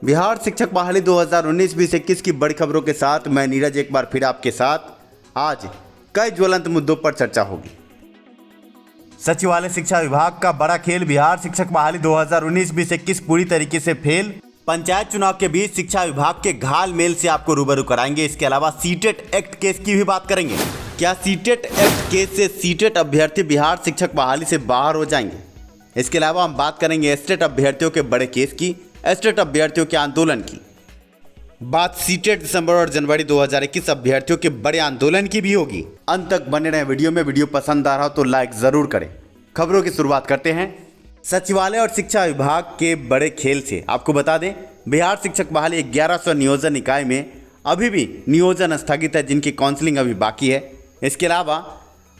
बिहार शिक्षक बहाली 2019-2021 की बड़ी खबरों के साथ मैं नीरज एक बार फिर आपके साथ। आज कई ज्वलंत मुद्दों पर चर्चा होगी। सचिवालय शिक्षा विभाग का बड़ा खेल, बिहार शिक्षक बहाली 2019-2021 पूरी तरीके से फेल। पंचायत चुनाव के बीच शिक्षा विभाग के घाल मेल से आपको रूबरू कराएंगे। इसके अलावा सीटेट एक्ट केस की भी बात करेंगे। क्या सीटेट एक्ट केस से सीटेट अभ्यर्थी बिहार शिक्षक बहाली से बाहर हो जाएंगे? इसके अलावा हम बात करेंगे एस्टेट अभ्यर्थियों के बड़े केस की, एस्टेट अभ्यर्थियों के आंदोलन की। बात सीटेट दिसंबर और जनवरी 2021 अभ्यर्थियों के बड़े आंदोलन की भी होगी। अंत तक बने रहे वीडियो में। वीडियो पसंद आ रहा हो तो लाइक जरूर करें। खबरों की शुरुआत करते हैं सचिवालय और शिक्षा विभाग के बड़े खेल से। आपको बता दें, बिहार शिक्षक बहाली 1100 नियोजन इकाई में अभी भी नियोजन स्थगित है, जिनकी काउंसलिंग अभी बाकी है। इसके अलावा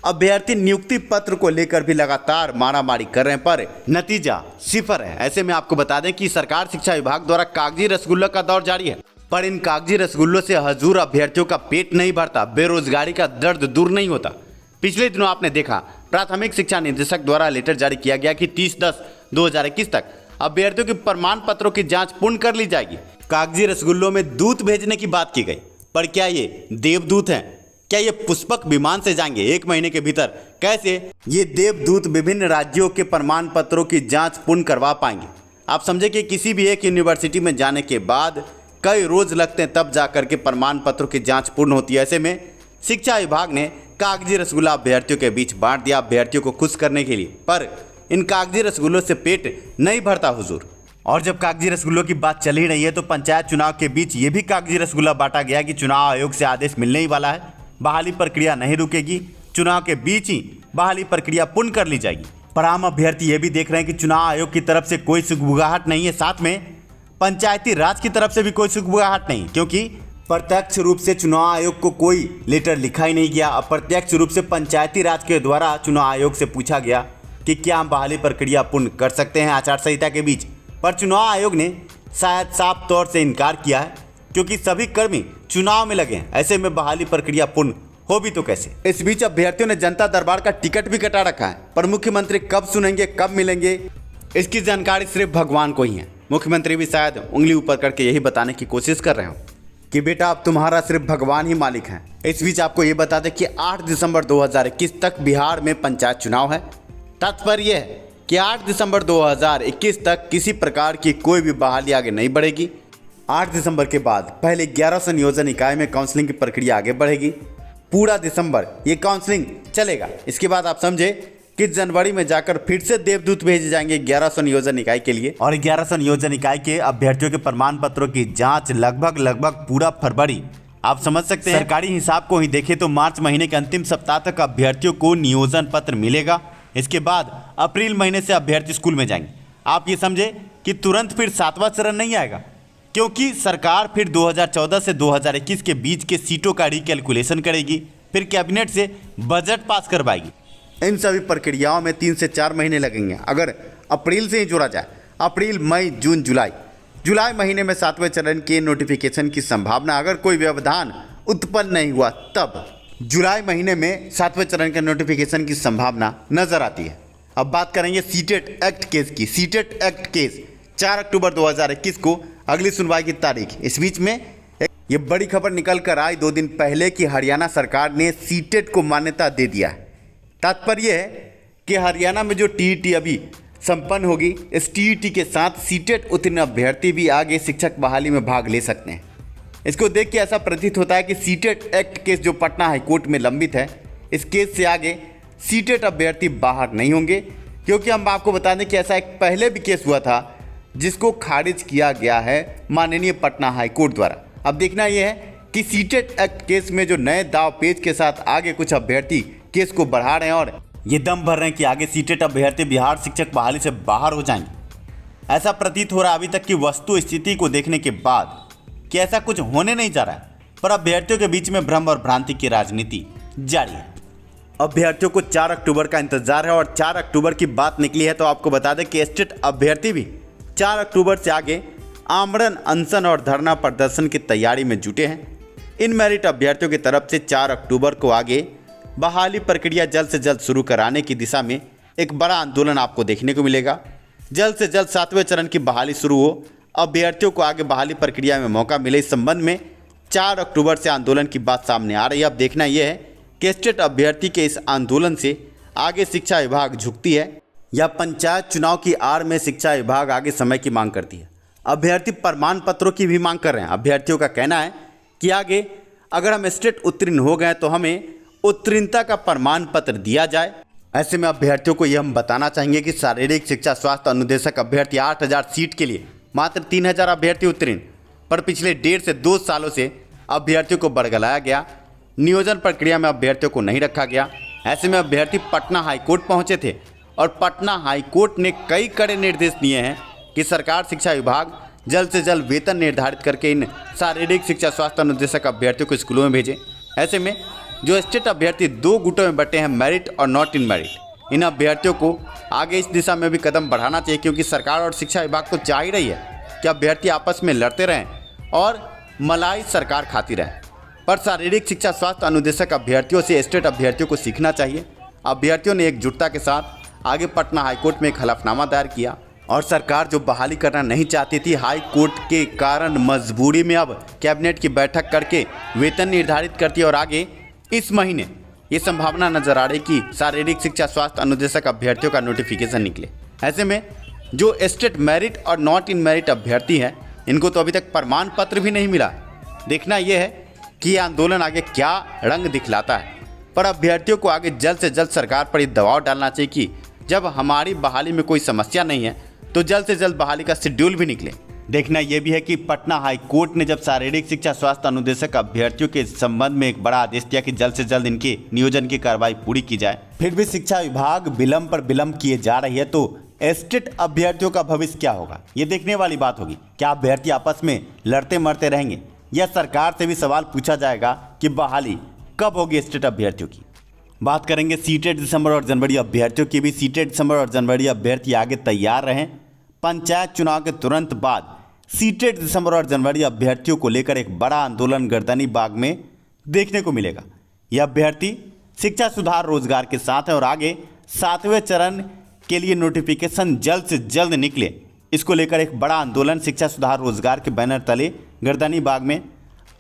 अभ्यर्थी नियुक्ति पत्र को लेकर भी लगातार मारामारी कर रहे हैं, पर नतीजा सिफर है। ऐसे में आपको बता दें कि सरकार शिक्षा विभाग द्वारा कागजी रसगुल्ला का दौर जारी है, पर इन कागजी रसगुल्लों से हजूर अभ्यर्थियों का पेट नहीं भरता, बेरोजगारी का दर्द दूर नहीं होता। पिछले दिनों आपने देखा, प्राथमिक शिक्षा निदेशक द्वारा लेटर जारी किया गया कि 30/10/2021 तक अभ्यर्थियों के प्रमाण पत्रों की जांच पूर्ण कर ली जाएगी। कागजी रसगुल्लों में दूत भेजने की बात की गई, पर क्या ये देवदूत हैं? क्या ये पुष्पक विमान से जाएंगे? 1 महीने के भीतर कैसे ये देवदूत विभिन्न राज्यों के प्रमाण पत्रों की जांच पूर्ण करवा पाएंगे? आप समझे कि किसी भी एक यूनिवर्सिटी में जाने के बाद कई रोज लगते हैं, तब जाकर के प्रमाण पत्रों की जांच पूर्ण होती है। ऐसे में शिक्षा विभाग ने कागजी रसगुल्ला अभ्यर्थियों के बीच बांट दिया, अभ्यर्थियों को खुश करने के लिए, पर इन कागजी रसगुल्लों से पेट नहीं भरता हुजूर। और जब कागजी रसगुल्लों की बात चल ही रही है, तो पंचायत चुनाव के बीच ये भी कागजी रसगुल्ला बांटा गया कि चुनाव आयोग से आदेश मिलने ही वाला है, बहाली प्रक्रिया नहीं रुकेगी, चुनाव के बीच ही बहाली प्रक्रिया पूर्ण कर ली जाएगी। पर आम अभ्यर्थी ये भी देख रहे हैं कि चुनाव आयोग की तरफ से कोई सुगबुगाहट नहीं है, साथ में पंचायती राज की तरफ से भी कोई सुगबुगाहट नहीं, क्योंकि प्रत्यक्ष रूप से चुनाव आयोग को कोई लेटर लिखा ही नहीं गया। अप्रत्यक्ष रूप से पंचायती राज के द्वारा चुनाव आयोग से पूछा गया कि क्या हम बहाली प्रक्रिया पूर्ण कर सकते हैं आचार संहिता के बीच, पर चुनाव आयोग ने शायद साफ तौर से इनकार किया है, क्योंकि सभी कर्मी चुनाव में लगे हैं। ऐसे में बहाली प्रक्रिया पूर्ण हो भी तो कैसे? इस बीच अभ्यर्थियों ने जनता दरबार का टिकट भी कटा रखा है, पर मुख्यमंत्री कब सुनेंगे, कब मिलेंगे, इसकी जानकारी सिर्फ भगवान को ही है। मुख्यमंत्री भी शायद उंगली ऊपर करके यही बताने की कोशिश कर रहे हो कि बेटा अब तुम्हारा सिर्फ भगवान ही मालिक है। इस बीच आपको ये बता दें कि 8 दिसंबर 2021 तक बिहार में पंचायत चुनाव है। तात्पर्य है कि 8 दिसंबर 2021 तक किसी प्रकार की कोई भी बहाली आगे नहीं बढ़ेगी। 8 दिसंबर के बाद पहले 1100 नियोजन इकाई में काउंसलिंग की प्रक्रिया आगे बढ़ेगी। पूरा दिसंबर ये काउंसलिंग चलेगा। इसके बाद आप समझे कि जनवरी में जाकर फिर से देवदूत भेजे जाएंगे 1100 नियोजन इकाई के लिए, और 1100 नियोजन इकाई के अभ्यर्थियों के प्रमाण पत्रों की जांच लगभग पूरा फरवरी। आप समझ सकते हैं, सरकारी हिसाब को ही देखें तो मार्च महीने के अंतिम सप्ताह तक अभ्यर्थियों को नियोजन पत्र मिलेगा। इसके बाद अप्रैल महीने से अभ्यर्थी स्कूल में जाएंगे। आप ये समझे कि तुरंत फिर 7वां चरण नहीं आएगा, क्योंकि सरकार फिर 2014 से 2021 के बीच के सीटों का रिकैलकुलेशन करेगी, फिर कैबिनेट से बजट पास करवाएगी। इन सभी प्रक्रियाओं में 3 से 4 महीने लगेंगे। अगर अप्रैल से ही जोड़ा जाए, अप्रैल, मई, जून, जुलाई महीने में 7वें चरण के नोटिफिकेशन की संभावना, अगर कोई व्यवधान उत्पन्न नहीं हुआ, तब जुलाई महीने में 7वें चरण के नोटिफिकेशन की संभावना नजर आती है। अब बात करेंगे सीटेट एक्ट केस की। सीटेट एक्ट केस 4 अक्टूबर 2021 को अगली सुनवाई की तारीख। इस बीच में ये बड़ी खबर निकल कर आई 2 दिन पहले कि हरियाणा सरकार ने सीटेट को मान्यता दे दिया है। तात्पर्य है कि हरियाणा में जो टीईटी अभी संपन्न होगी, इस टीईटी के साथ सीटेट उत्तीर्ण अभ्यर्थी भी आगे शिक्षक बहाली में भाग ले सकते हैं। इसको देख के ऐसा प्रतीत होता है कि सीटेट एक्ट केस जो पटना हाईकोर्ट में लंबित है, इस केस से आगे सीटेट अभ्यर्थी बाहर नहीं होंगे, क्योंकि हम आपको बता दें कि ऐसा एक पहले भी केस हुआ था जिसको खारिज किया गया है माननीय पटना हाईकोर्ट द्वारा। अब देखना यह है कि सीटेट एक्ट केस में जो नए दाव पेच के साथ आगे कुछ अभ्यर्थी केस को बढ़ा रहे हैं और ये दम भर रहे हैं कि आगे सीटेट अभ्यर्थी बिहार शिक्षक बहाली से बाहर हो जाएंगे। ऐसा प्रतीत हो रहा है अभी तक की वस्तु स्थिति को देखने के बाद कि ऐसा कुछ होने नहीं जा रहा है, पर अभ्यर्थियों के बीच में भ्रम और भ्रांति की राजनीति जारी है। अभ्यर्थियों को 4 अक्टूबर का इंतजार है, और 4 अक्टूबर की बात निकली है तो आपको बता दें कि एस्टेट अभ्यर्थी भी 4 अक्टूबर से आगे आमरण अनशन और धरना प्रदर्शन की तैयारी में जुटे हैं। इन मेरिट अभ्यर्थियों की तरफ से 4 अक्टूबर को आगे बहाली प्रक्रिया जल्द से जल्द शुरू कराने की दिशा में एक बड़ा आंदोलन आपको देखने को मिलेगा। जल्द से जल्द 7वें चरण की बहाली शुरू हो, अभ्यर्थियों को आगे बहाली प्रक्रिया में मौका मिले, इस संबंध में 4 अक्टूबर से आंदोलन की बात सामने आ रही है। अब देखना यह है कि स्टेट अभ्यर्थी के इस आंदोलन से आगे शिक्षा विभाग झुकती है या पंचायत चुनाव की आड़ में शिक्षा विभाग आगे समय की मांग करती है। अभ्यर्थी प्रमाण पत्रों की भी मांग कर रहे हैं। अभ्यर्थियों का कहना है कि आगे अगर हम स्टेट उत्तीर्ण हो गए तो हमें उत्तीर्णता का प्रमाण पत्र दिया जाए। ऐसे में अभ्यर्थियों को यह हम बताना चाहेंगे कि शारीरिक शिक्षा स्वास्थ्य अनुदेशक अभ्यर्थी 8000 सीट के लिए मात्र 3000 अभ्यर्थी उत्तीर्ण, पर पिछले 1.5 से 2 सालों से अभ्यर्थियों को बरगलाया गया। नियोजन प्रक्रिया में अभ्यर्थियों को नहीं रखा गया। ऐसे में अभ्यर्थी पटना हाईकोर्ट पहुंचे थे और पटना हाईकोर्ट ने कई कड़े निर्देश दिए हैं कि सरकार शिक्षा विभाग जल्द से जल्द वेतन निर्धारित करके इन शारीरिक शिक्षा स्वास्थ्य अनुदेशक अभ्यर्थियों को स्कूलों में भेजे। ऐसे में जो स्टेट अभ्यर्थी 2 गुटों में बटे हैं, मेरिट और नॉट इन मेरिट, इन अभ्यर्थियों को आगे इस दिशा में भी कदम बढ़ाना चाहिए, क्योंकि सरकार और शिक्षा विभाग तो चाह ही रही है कि अभ्यर्थी आपस में लड़ते रहें और मलाई सरकार खाती रहे। पर शारीरिक शिक्षा स्वास्थ्य अनुदेशक अभ्यर्थियों से स्टेट अभ्यर्थियों को सीखना चाहिए। अभ्यर्थियों ने एकजुटता के साथ आगे पटना हाईकोर्ट में एक हलफनामा दायर किया और सरकार जो बहाली करना नहीं चाहती थी, हाई कोर्ट के कारण मजबूरी में अब कैबिनेट की बैठक करके वेतन निर्धारित करती है और आगे इस महीने ये संभावना नजर आ रही कि शारीरिक शिक्षा स्वास्थ्य अनुदेशक अभ्यर्थियों का नोटिफिकेशन निकले। ऐसे में जो स्टेट मेरिट और नॉट इन मेरिट अभ्यर्थी हैं, इनको तो अभी तक प्रमाण पत्र भी नहीं मिला। देखना यह है कि ये आंदोलन आगे क्या रंग दिखलाता है, पर अभ्यर्थियों को आगे जल्द से जल्द सरकार पर ये दबाव डालना चाहिए कि जब हमारी बहाली में कोई समस्या नहीं है तो जल्द से जल्द बहाली का शेड्यूल भी निकले। देखना यह भी है कि पटना हाई कोर्ट ने जब शारीरिक शिक्षा स्वास्थ्य अनुदेशक अभ्यर्थियों के संबंध में एक बड़ा आदेश दिया कि जल्द से जल्द इनके नियोजन की कार्रवाई पूरी की जाए, फिर भी शिक्षा विभाग विलंब पर विलंब किए जा रही है, तो स्टेट अभ्यर्थियों का भविष्य क्या होगा, ये देखने वाली बात होगी। क्या अभ्यर्थी आपस में लड़ते मरते रहेंगे या सरकार से भी सवाल पूछा जाएगा कि बहाली कब होगी स्टेट अभ्यर्थियों की। बात करेंगे सीटेट दिसंबर और जनवरी अभ्यर्थियों की भी। सीटेट दिसंबर और जनवरी अभ्यर्थी आगे तैयार रहें। पंचायत चुनाव के तुरंत बाद सीटेट दिसंबर और जनवरी अभ्यर्थियों को लेकर एक बड़ा आंदोलन गर्दनी बाग में देखने को मिलेगा। यह अभ्यर्थी शिक्षा सुधार रोजगार के साथ है और आगे 7वें चरण के लिए नोटिफिकेशन जल्द से जल्द निकले, इसको लेकर एक बड़ा आंदोलन शिक्षा सुधार रोजगार के बैनर तले गर्दनी बाग में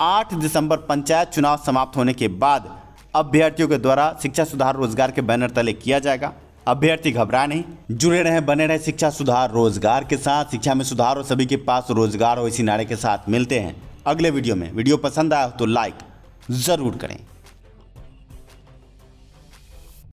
8 दिसंबर पंचायत चुनाव समाप्त होने के बाद अभ्यर्थियों के द्वारा शिक्षा सुधार रोजगार के बैनर तले किया जाएगा। अभ्यर्थी घबराए नहीं, जुड़े रहें, बने रहे शिक्षा सुधार रोजगार के साथ। शिक्षा में सुधार हो, सभी के पास रोजगार हो, इसी नारे के साथ मिलते हैं अगले वीडियो में। वीडियो पसंद आया हो तो लाइक ज़रूर करें।